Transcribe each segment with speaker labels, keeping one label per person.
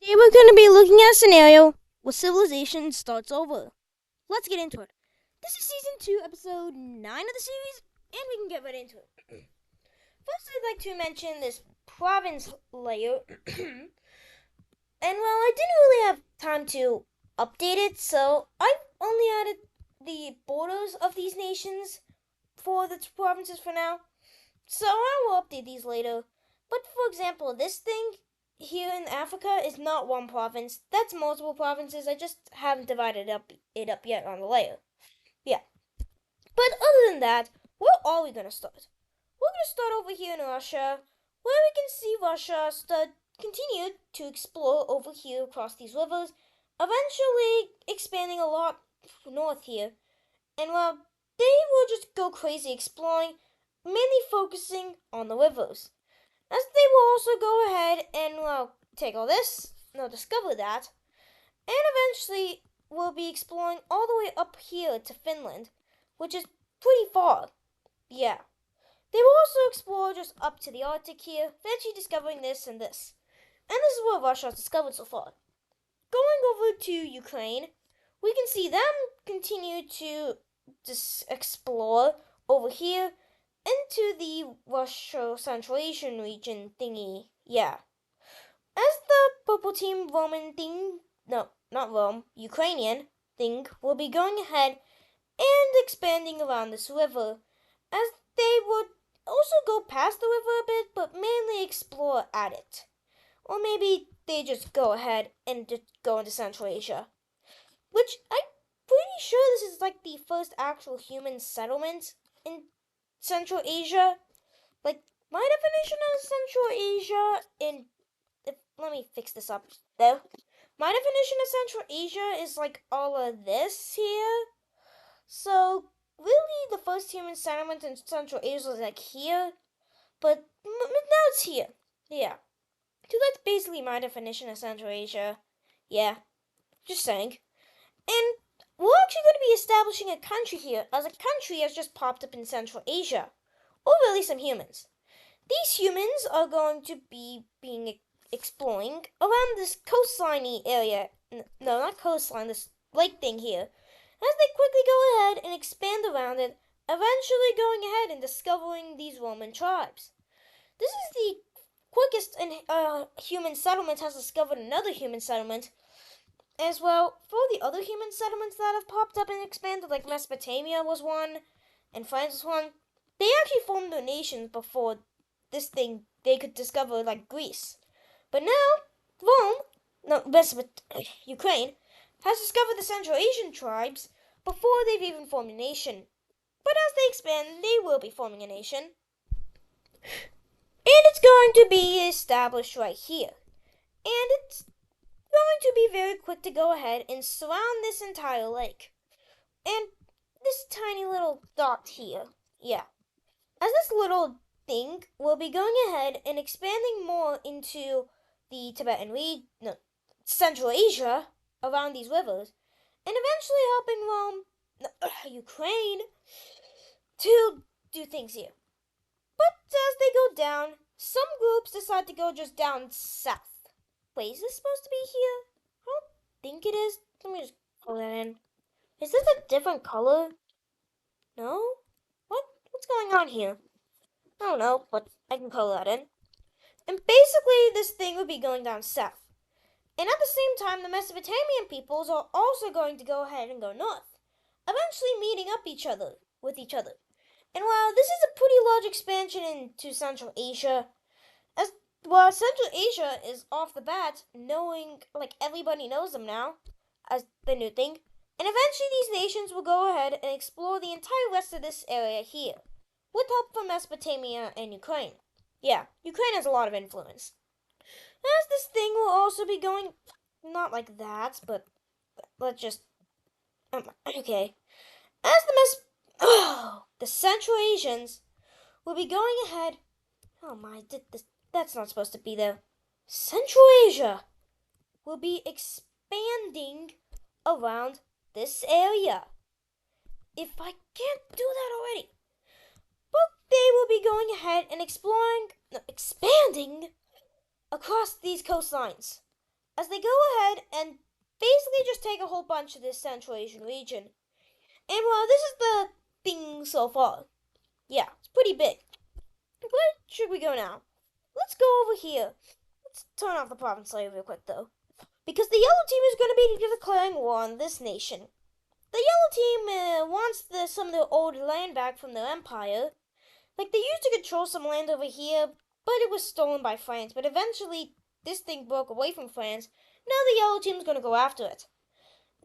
Speaker 1: Today we're going to be looking at a scenario where civilization starts over. Let's get into it. This is season 2, episode 9 of the series, and we can get right into it. First, I'd like to mention this province layer. And well, I didn't really have time to update it, so I've only added the borders of these nations for the provinces for now. So I will update these later. But for example, this thing here in Africa is not one province. That's multiple provinces. I just haven't divided it up yet on the layer. Yeah. But other than that, where are we gonna start? We're gonna start over here in Russia, where we can see Russia continue to explore over here across these rivers, eventually expanding a lot north here. And well, they will just go crazy exploring, mainly focusing on the rivers. As they will also go ahead and, well, take all this, discover that, and eventually will be exploring all the way up here to Finland, which is pretty far. Yeah. They will also explore just up to the Arctic here, eventually discovering this and this. And this is what Russia has discovered so far. Going over to Ukraine, we can see them continue to explore over here into the Russia Central Asian region thingy. Yeah. As the purple team Roman thing, no, not Rome, Ukrainian thing will be going ahead and expanding around this river, as they would also go past the river a bit, but mainly explore at it. Or maybe they just go ahead and just go into Central Asia, which I'm pretty sure this is like the first actual human settlement in Central Asia. Like, my definition of Central Asia let me fix this up though. My definition of Central Asia is like all of this here. So really, the first human settlement in Central Asia is like here, but now it's here. Yeah. So that's basically my definition of Central Asia. Yeah. Just saying. And we're actually going to be establishing a country here, as a country has just popped up in Central Asia. Or really some humans. These humans are going to be exploring around this coastliney area. No, not coastline, this lake thing here. As they quickly go ahead and expand around it, eventually going ahead and discovering these Roman tribes. This is the quickest human settlement has discovered another human settlement. As well, for the other human settlements that have popped up and expanded, like Mesopotamia was one, and France was one, they actually formed their nations before this thing they could discover, like Greece. But now, Rome, no, Ukraine, has discovered the Central Asian tribes before they've even formed a nation. But as they expand, they will be forming a nation. And it's going to be established right here. And it's going to be very quick to go ahead and surround this entire lake. And this tiny little dot here. Yeah. As this little thing will be going ahead and expanding more into the Tibetan region, no, Central Asia, around these rivers, and eventually helping Rome, Ukraine, to do things here. But as they go down, some groups decide to go just down south. Wait, is this supposed to be here? I don't think it is. Let me just color that in. Is this a different color? No? What's going on here? I don't know, but I can color that in. And basically, this thing would be going down south. And at the same time, the Mesopotamian peoples are also going to go ahead and go north, eventually meeting up with each other. And while this is a pretty large expansion into Central Asia, as well, Central Asia is off the bat knowing, like, everybody knows them now as the new thing. And eventually these nations will go ahead and explore the entire rest of this area here, with help from Mesopotamia and Ukraine. Yeah, Ukraine has a lot of influence. As this thing will also be going, not like that, but let's just, okay. As the Central Asians will be going ahead, oh my, that's not supposed to be there. Central Asia will be expanding around this area. If I can't do that already. But they will be going ahead and expanding across these coastlines. as they go ahead and basically just take a whole bunch of this Central Asian region. And well, this is the thing so far. Yeah, it's pretty big. Where should we go now? Let's go over here. Let's turn off the province layer real quick though. Because the yellow team is going to be declaring war on this nation. The yellow team wants some of their old land back from their empire. Like, they used to control some land over here, but it was stolen by France. But eventually, this thing broke away from France. Now the yellow team is going to go after it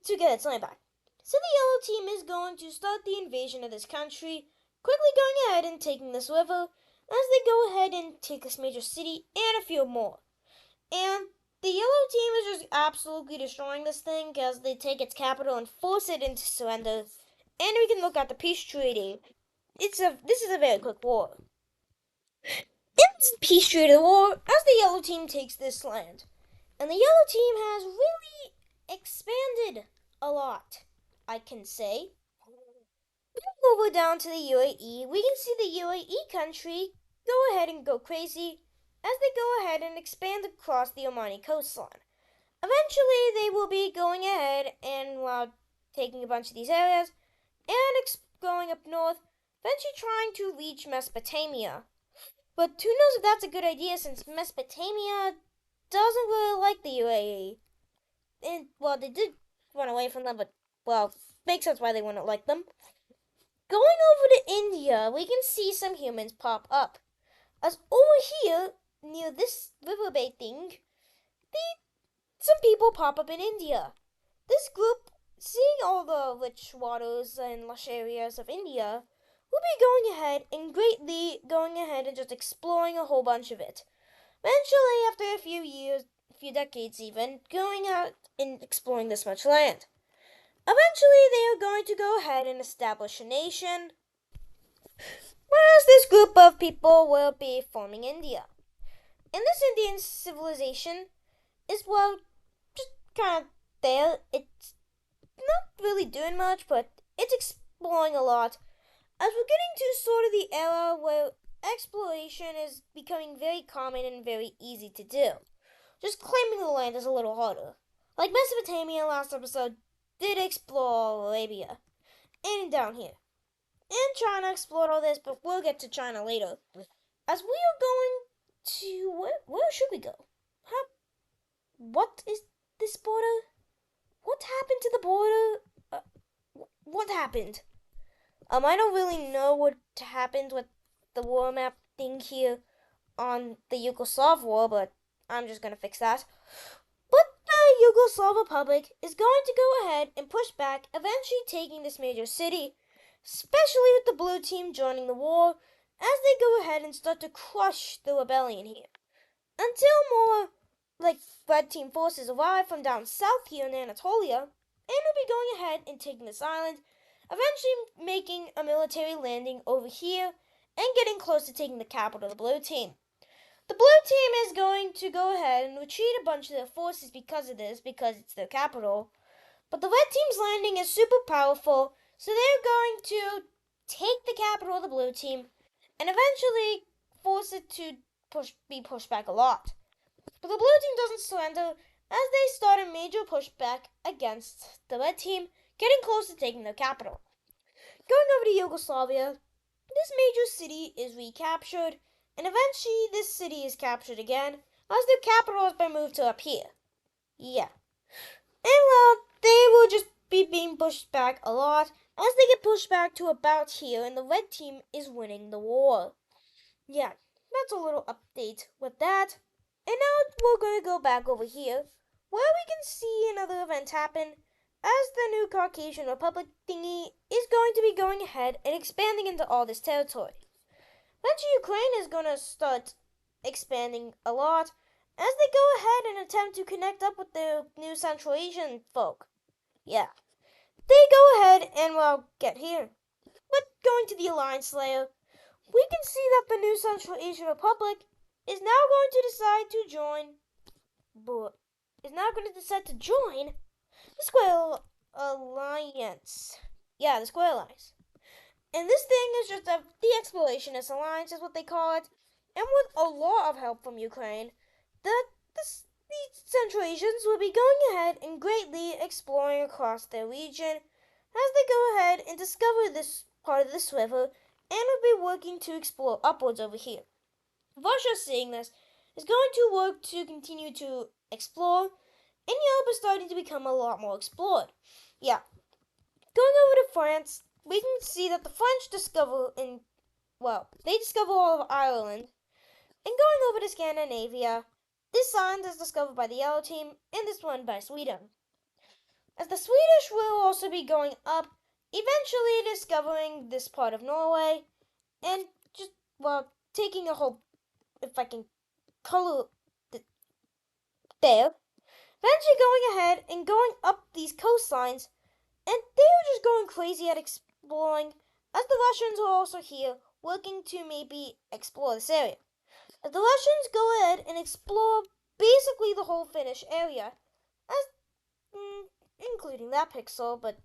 Speaker 1: to get its land back. So the yellow team is going to start the invasion of this country, quickly going ahead and taking this river, as they go ahead and take this major city and a few more. And the yellow team is just absolutely destroying this thing as they take its capital and force it into surrender. And we can look at the peace treaty. This is a very quick war. In this peace treaty war, as the yellow team takes this land, and the yellow team has really expanded a lot, I can say. Over down to the UAE, we can see the UAE country go ahead and go crazy as they go ahead and expand across the Omani coastline. Eventually, they will be going ahead and taking a bunch of these areas and going up north, eventually trying to reach Mesopotamia. But who knows if that's a good idea since Mesopotamia doesn't really like the UAE. And, well, they did run away from them, but, well, makes sense why they wouldn't like them. Going over to India, we can see some humans pop up. As over here, near this riverbed thing, some people pop up in India. This group, seeing all the rich waters and lush areas of India, will be going ahead and greatly going ahead and just exploring a whole bunch of it. Eventually, after a few years, a few decades even, going out and exploring this much land. Eventually, they are going to go ahead and establish a nation, whereas this group of people will be forming India. And this Indian civilization is, well, just kind of there. It's not really doing much, but it's exploring a lot. As we're getting to sort of the era where exploration is becoming very common and very easy to do. Just claiming the land is a little harder. Like Mesopotamia last episode did explore Arabia. And down here. And China explored all this, but we'll get to China later. As we are going to... Where should we go? Huh? What is this border? What happened to the border? What happened? I don't really know what happened with the war map thing here on the Yugoslav war, but I'm just gonna fix that. But the Yugoslav Republic is going to go ahead and push back, eventually taking this major city, especially with the blue team joining the war, as they go ahead and start to crush the rebellion here. Until more, red team forces arrive from down south here in Anatolia, and will be going ahead and taking this island, eventually making a military landing over here, and getting close to taking the capital of the blue team. The blue team is going to go ahead and retreat a bunch of their forces because of this, because it's their capital. But the red team's landing is super powerful, so they're going to take the capital of the blue team and eventually force it to be pushed back a lot. But the blue team doesn't surrender as they start a major pushback against the red team, getting close to taking their capital. Going over to Yugoslavia, this major city is recaptured, and eventually this city is captured again, as their capital has been moved to up here. Yeah. And well, they will just be being pushed back a lot, as they get pushed back to about here, and the red team is winning the war. Yeah, that's a little update with that. And now we're going to go back over here, where we can see another event happen, as the new Caucasian Republic thingy is going to be going ahead and expanding into all this territory. Eventually, Ukraine is going to start expanding a lot as they go ahead and attempt to connect up with the new Central Asian folk. Yeah. They go ahead and, well, get here. But going to the Alliance layer, we can see that the new Central Asian Republic is now going to decide to join the Square Alliance. Yeah, the Square Alliance. And this thing is just the Explorationist Alliance is what they call it. And with a lot of help from Ukraine, this the Central Asians will be going ahead and greatly exploring across their region as they go ahead and discover this part of this river and will be working to explore upwards over here. Russia, seeing this, is going to work to continue to explore, and Europe is starting to become a lot more explored. Yeah. Going over to France, we can see that the French discover they discover all of Ireland. And going over to Scandinavia, this island is discovered by the Yellow Team, and this one by Sweden. As the Swedish will also be going up, eventually discovering this part of Norway, and taking a whole, if I can color there, eventually going ahead and going up these coastlines, and they are just going crazy at exploring, as the Russians are also here, working to maybe explore this area. As the Russians go ahead and explore basically the whole Finnish area, including that pixel, but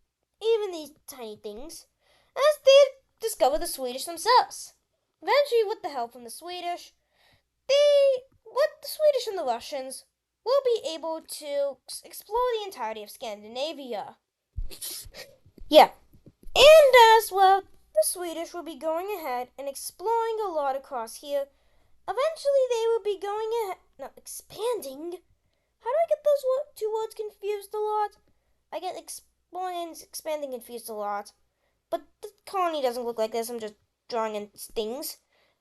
Speaker 1: even these tiny things, as they discover the Swedish themselves. Eventually, with the help from the Swedish, the Swedish and the Russians will be able to explore the entirety of Scandinavia. Yeah, and as well, the Swedish will be going ahead and exploring a lot across here. Eventually, they will be expanding. How do I get those two words confused a lot? I get exploring and expanding confused a lot. But the colony doesn't look like this. I'm just drawing in things.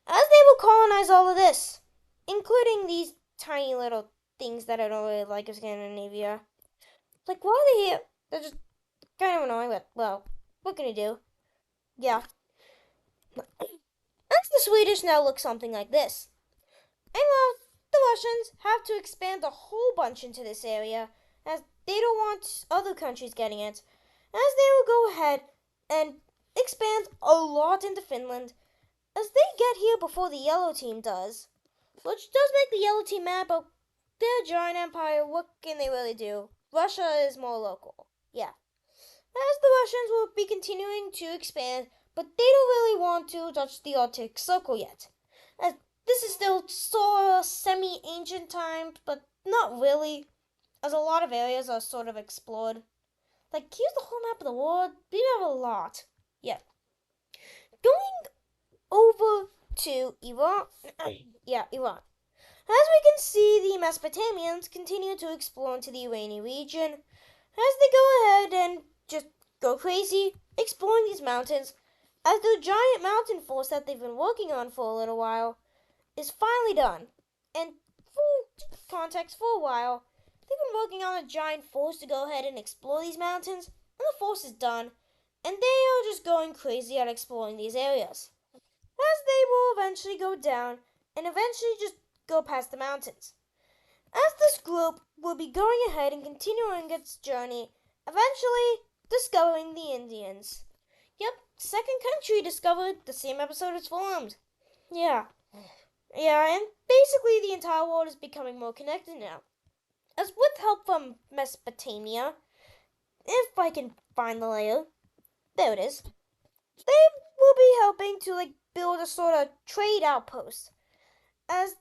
Speaker 1: As they will colonize all of this, including these tiny little things that I don't really like of Scandinavia. Like, why are they here? They're just kind of annoying, but, well, what can you do? Yeah. As the Swedish now look something like this. And, well, the Russians have to expand a whole bunch into this area, as they don't want other countries getting it, as they will go ahead and expand a lot into Finland, as they get here before the Yellow Team does, which does make the Yellow Team mad, but they're a giant empire, what can they really do? Russia is more local, yeah. As the Russians will be continuing to expand, but they don't really want to touch the Arctic Circle yet, as this is still sort of semi-ancient times, but not really, as a lot of areas are sort of explored. Like, here's the whole map of the world. We have a lot. Yeah. Going over to Iran. Iran. As we can see, the Mesopotamians continue to explore into the Iranian region, as they go ahead and just go crazy, exploring these mountains, as the giant mountain force that they've been working on for a little while is finally done. And for context, for a while, they've been working on a giant force to go ahead and explore these mountains, and the force is done, and they are just going crazy at exploring these areas. As they will eventually go down, and eventually just go past the mountains. As this group will be going ahead and continuing its journey, eventually discovering the Indians. Yep, second country discovered the same episode as formed. Yeah, and basically the entire world is becoming more connected now. As with help from Mesopotamia, if I can find the layer, there it is, they will be helping to build a sort of trade outpost. As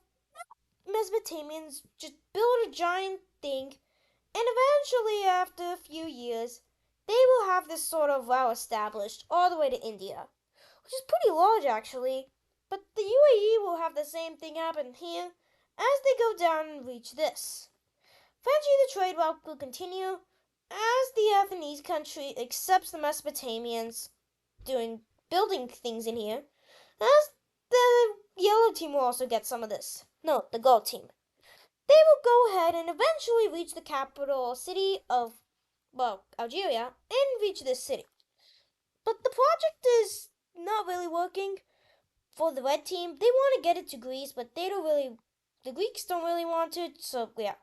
Speaker 1: Mesopotamians just build a giant thing, and eventually after a few years, they will have this sort of route established all the way to India, which is pretty large actually. But the UAE will have the same thing happen here as they go down and reach this. Eventually the trade route will continue as the Athenian country accepts the Mesopotamians building things in here, as the Yellow Team will also get some of this. No, the Gold Team. They will go ahead and eventually reach the capital city of, Algeria, and reach this city. But the project is not really working for the Red Team. They want to get it to Greece, but the Greeks don't really want it, so yeah.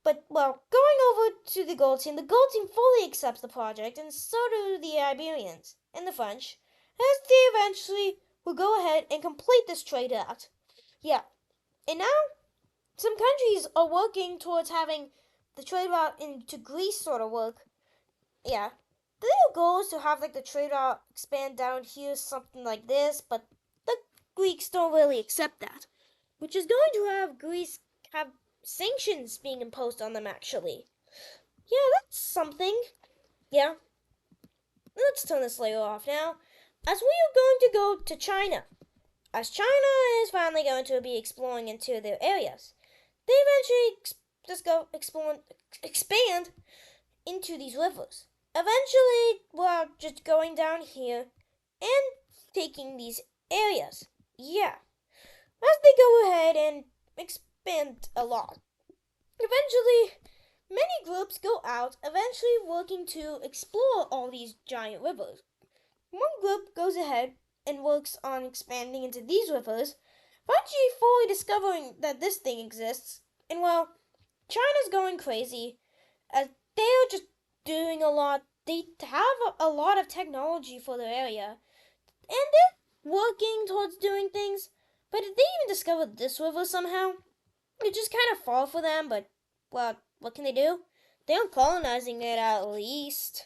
Speaker 1: But, going over to the Gold Team fully accepts the project, and so do the Iberians and the French, as they eventually will go ahead and complete this trade out. Yeah, and now some countries are working towards having the trade route into Greece sort of work. Yeah, the real goal is to have the trade route expand down here, something like this, but the Greeks don't really accept that, which is going to have Greece have sanctions being imposed on them, actually. Yeah, that's something. Yeah. Let's turn this layer off now, as we are going to go to China. As China is finally going to be exploring into their areas, they eventually expand into these rivers. Eventually, we're just going down here and taking these areas. Yeah, as they go ahead and expand a lot. Eventually, many groups go out, eventually working to explore all these giant rivers. One group goes ahead and works on expanding into these rivers, eventually fully discovering that this thing exists. And well, China's going crazy as they're just doing a lot. They have a lot of technology for their area, and they're working towards doing things. But if they even discover this river somehow, it just kind of fall for them. But well, what can they do? They aren't colonizing it at least.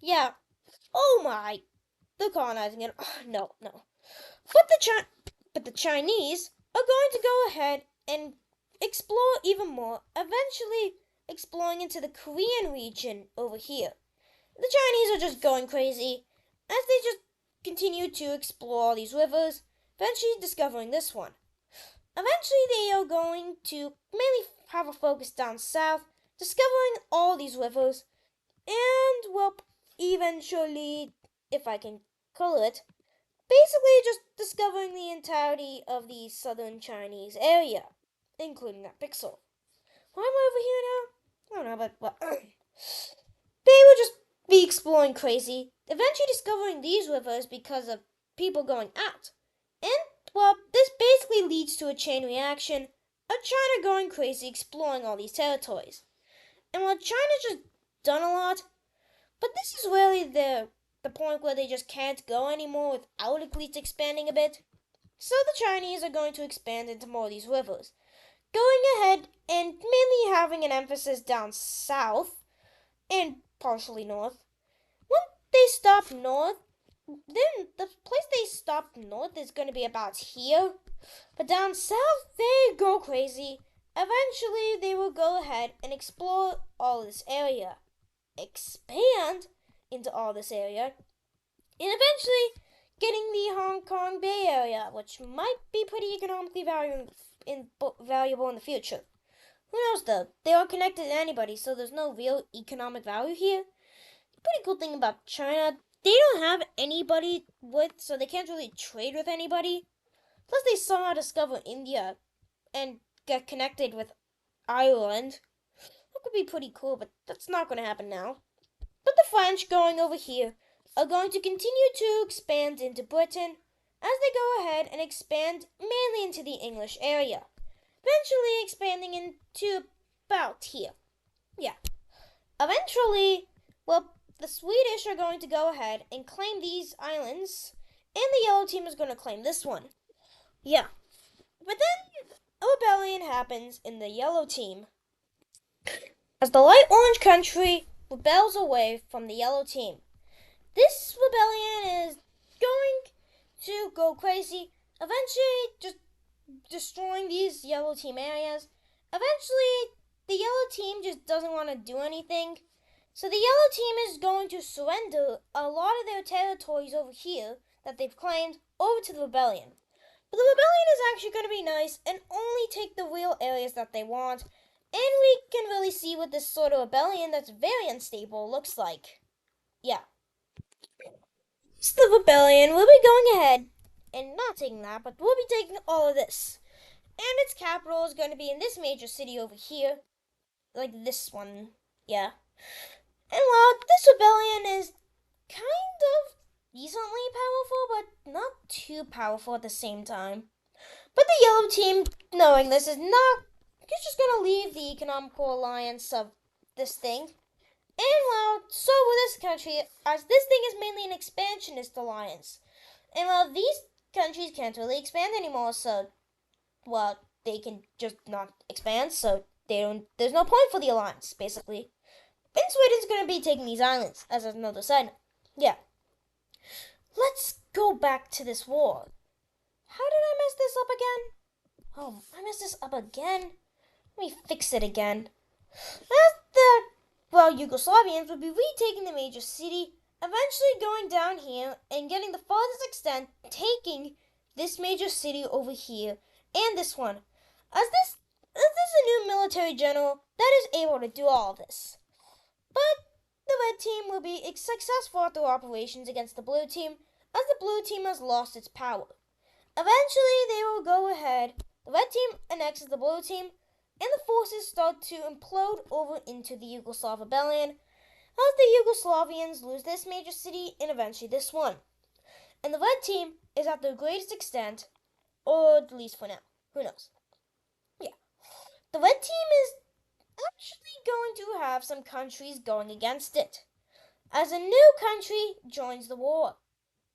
Speaker 1: Yeah. Oh my! They're colonizing it. Oh, no, no. But the Chinese are going to go ahead and explore even more, eventually exploring into the Korean region over here. The Chinese are just going crazy as they just continue to explore all these rivers, eventually discovering this one. Eventually, they are going to mainly have a focus down south, discovering all these rivers, and, well, eventually, if I can call it, basically just discovering the entirety of the southern Chinese area, including that pixel. Why am I over here now? I don't know, but well, they would just be exploring crazy, eventually discovering these rivers because of people going out. And, well, this basically leads to a chain reaction of China going crazy exploring all these territories. And while China's just done a lot, but this is really the point where they just can't go anymore without at least expanding a bit. So the Chinese are going to expand into more of these rivers, going ahead and mainly having an emphasis down south and partially north. When they stop north, then the place they stop north is going to be about here. But down south, they go crazy. Eventually, they will go ahead and explore all this area, expand into all this area, and eventually getting the Hong Kong Bay Area, which might be pretty economically valuable in the future. Who knows though? They aren't connected to anybody, so there's no real economic value here. The pretty cool thing about China, they don't have anybody with, so they can't really trade with anybody. Plus, they somehow discover India and get connected with Ireland. That could be pretty cool, but that's not going to happen now. But the French going over here are going to continue to expand into Britain as they go ahead and expand mainly into the English area, eventually expanding into about here. Yeah. Eventually, well, the Swedish are going to go ahead and claim these islands, and the yellow team is going to claim this one. Yeah. But then a rebellion happens in the yellow team as the light orange country rebels away from the yellow team. This rebellion is going to go crazy, eventually just destroying these yellow team areas. Eventually, the yellow team just doesn't want to do anything. So the yellow team is going to surrender a lot of their territories over here that they've claimed over to the rebellion. But the rebellion is actually going to be nice and only take the real areas that they want. And we can really see what this sort of rebellion that's very unstable looks like. Yeah. So the rebellion will be going ahead and not taking that, but we'll be taking all of this. And its capital is going to be in this major city over here. Like this one. Yeah. And well, this rebellion is kind of decently powerful, but not too powerful at the same time. But the yellow team, knowing this, is not. It's just going to leave the economical alliance of this thing. And well, so with this country, as this thing is mainly an expansionist alliance. And well, these countries can't really expand anymore, so well, they can just not expand, so there's no point for the alliance, basically. And Sweden's gonna be taking these islands as another side. Yeah. Let's go back to this war. How did I mess this up again? Oh, I messed this up again. Let me fix it again. Yugoslavians would be retaking the major city, eventually going down here and getting the farthest extent, taking this major city over here and this one. As this is a new military general that is able to do all of this. But the red team will be successful at their operations against the blue team, as the blue team has lost its power. Eventually, they will go ahead. The red team annexes the blue team, and the forces start to implode over into the Yugoslav rebellion, as the Yugoslavians lose this major city and eventually this one. And the red team is at their greatest extent, or at least for now. Who knows? Yeah. The red team is actually going to have some countries going against it, as a new country joins the war,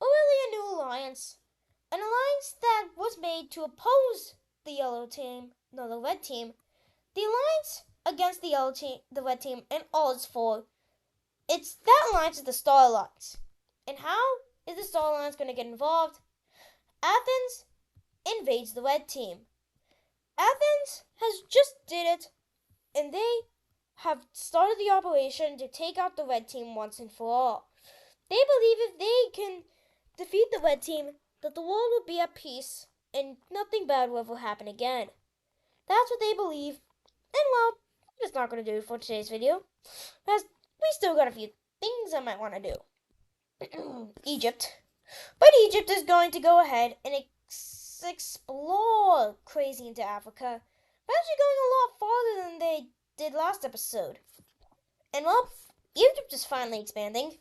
Speaker 1: or really a new alliance. An alliance that was made to oppose the red team. The alliance against the red team, and all its four. That alliance is the Star Alliance. And how is the Star Alliance going to get involved? Athens invades the red team. Athens has just did it, and they have started the operation to take out the red team once and for all. They believe if they can defeat the red team, that the world will be at peace and nothing bad will ever happen again. That's what they believe. And well, that's not going to do it for today's video, because we still got a few things I might want to do. Egypt. But Egypt is going to go ahead and explore crazy into Africa, but actually going a lot farther than they did last episode. And well, Egypt is finally expanding,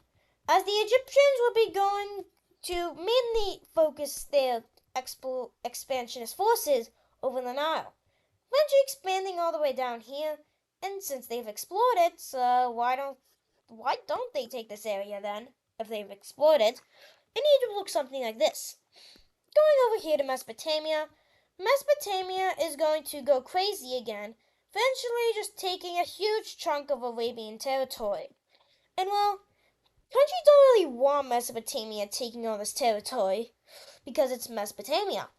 Speaker 1: as the Egyptians will be going to mainly focus their expansionist forces over the Nile, eventually expanding all the way down here. And since they've explored it, why don't they take this area then, if they've explored it? And Egypt looks something like this. Going over here to Mesopotamia, Mesopotamia is going to go crazy again, eventually just taking a huge chunk of Arabian territory. And well, countries don't really want Mesopotamia taking all this territory, because it's Mesopotamia.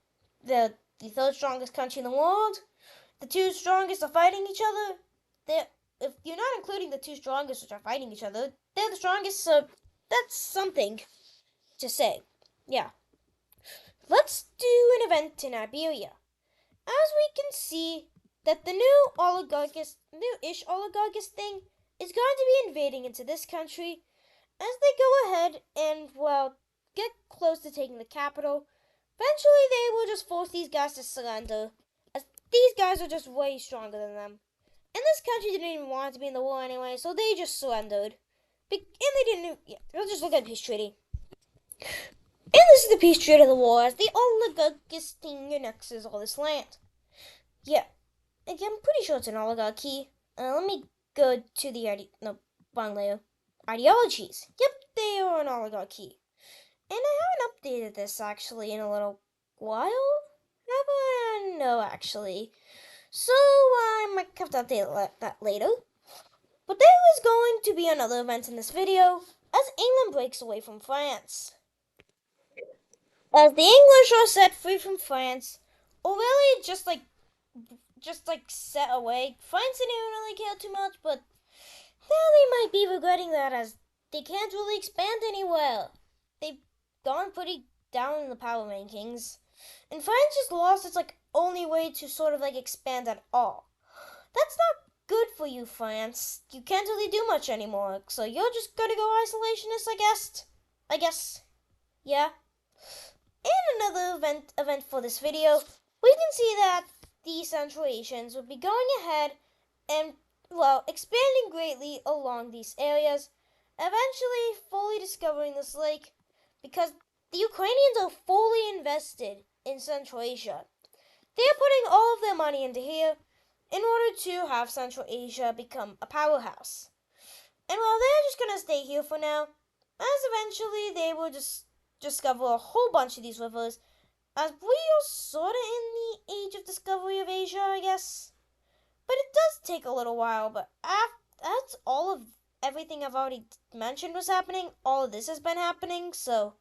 Speaker 1: The third strongest country in the world. The two strongest are fighting each other. If you're not including the two strongest which are fighting each other, they're the strongest, so that's something to say. Yeah. Let's do an event in Iberia. As we can see that the new-ish oligarchist thing is going to be invading into this country, as they go ahead and, well, get close to taking the capital. Eventually they will just force these guys to surrender, as these guys are just way stronger than them. And this country didn't even want to be in the war anyway, so they just surrendered. We'll just look at the peace treaty. And this is the peace treaty of the war, as the oligarchist thing annexes all this land. Yeah, again, I'm pretty sure it's an oligarchy. Let me go to the wrong layer. Ideologies. Yep, they are an oligarchy. And I haven't updated this actually in a little while. Have I? No, actually. So I might have to update that later. But there is going to be another event in this video, as England breaks away from France. As the English are set free from France, or really just like set away. France didn't even really care too much, but now they might be regretting that, as they can't really expand anywhere. They've gone pretty down in the power rankings, and France just lost its only way to sort of expand at all. That's not good for you, France. You can't really do much anymore, so you're just gonna go isolationist, I guess. Yeah. And another event for this video, we can see that the Central Asians will be going ahead and, well, expanding greatly along these areas, eventually fully discovering this lake, because the Ukrainians are fully invested in Central Asia. They are putting all of their money into here in order to have Central Asia become a powerhouse. And well, they're just going to stay here for now, as eventually they will just discover a whole bunch of these rivers, as we are sort of in the age of discovery of Asia, I guess. But it does take a little while, but that's all of everything I've already mentioned was happening. All of this has been happening, so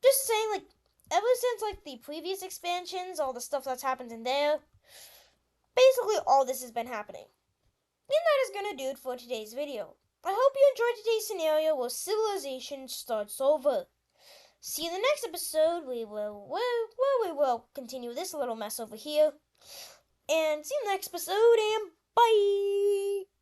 Speaker 1: just saying, ever since the previous expansions, all the stuff that's happened in there, basically all this has been happening. And that is gonna do it for today's video. I hope you enjoyed today's scenario where civilization starts over. See you in the next episode. We will continue this little mess over here. And see you in the next episode, and bye!